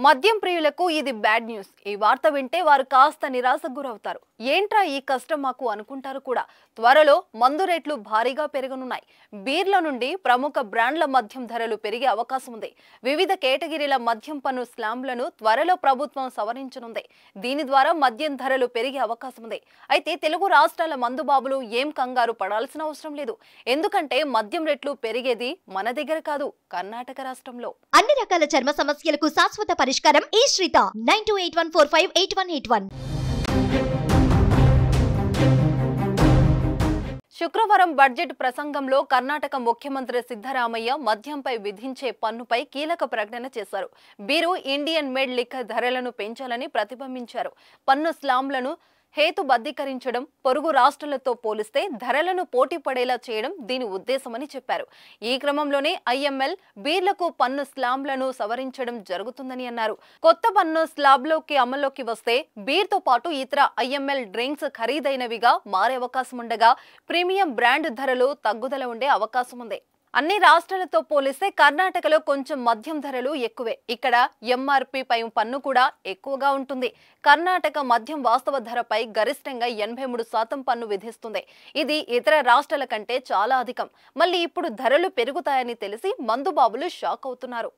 మద్యం ప్రియులకు ఇది బ్యాడ్ న్యూస్. ఈ వార్త వింటే వారు కాస్త నిరాశకు గురవుతారు. ఏంట్రా ఈ కష్టం మాకు అనుకుంటారు కూడా. త్వరలో మందు రేట్లు భారీగా పెరగనున్నాయి. బీర్ల నుండి ప్రముఖ బ్రాండ్ల మద్యం ధరలు పెరిగే అవకాశం ఉంది. వివిధ కేటగిరీల మద్యం పన్ను స్లాబ్లను త్వరలో ప్రభుత్వం సవరించనుంది. దీని ద్వారా మద్యం ధరలు పెరిగే అవకాశం ఉంది. అయితే తెలుగు రాష్ట్రాల మందుబాబులు ఏం కంగారు పడాల్సిన అవసరం లేదు. ఎందుకంటే మద్యం రేట్లు పెరిగేది మన దగ్గర కాదు, కర్ణాటక రాష్ట్రంలో. అన్ని రకాల చర్మ సమస్యలకు శాశ్వత పరిష్కారం ఈ శ్రీత 9281458181. శుక్రవారం బడ్జెట్ ప్రసంగంలో కర్ణాటక ముఖ్యమంత్రి సిద్ధరామయ్య మద్యంపై విధించే పన్నుపై కీలక ప్రకటన చేశారు. బీరు, ఇండియన్ మేడ్ లిక్కర్ ధరలను పెంచాలని ప్రతిబింబించారు. పన్ను స్లాబ్లను హేతుబద్ధీకరించడం, పొరుగు రాష్ట్రాలతో పోలిస్తే ధరలను పోటీ పడేలా చేయడం దీని ఉద్దేశమని చెప్పారు. ఈ క్రమంలోనే ఐఎంఎల్ బీర్లకు పన్ను స్లాబ్లను సవరించడం జరుగుతుందని అన్నారు. కొత్త పన్ను స్లాబ్లోకి అమల్లోకి వస్తే బీర్తో పాటు ఇతర ఐఎంఎల్ డ్రింక్స్ ఖరీదైనవిగా మారే అవకాశం ఉండగా ప్రీమియం బ్రాండ్ ధరలు తగ్గుదల ఉండే అవకాశం ఉంది. అన్ని రాష్ట్రాలతో పోలిస్తే కర్ణాటకలో కొంచెం మద్యం ధరలు ఎక్కువే. ఇక్కడ ఎంఆర్పి పై పన్ను కూడా ఎక్కువగా ఉంటుంది. కర్ణాటక మద్యం వాస్తవ ధరపై గరిష్టంగా 83% పన్ను విధిస్తుంది. ఇది ఇతర రాష్ట్రాల కంటే చాలా అధికం. మళ్ళీ ఇప్పుడు ధరలు పెరుగుతాయని తెలిసి మందుబాబులు షాక్ అవుతున్నారు.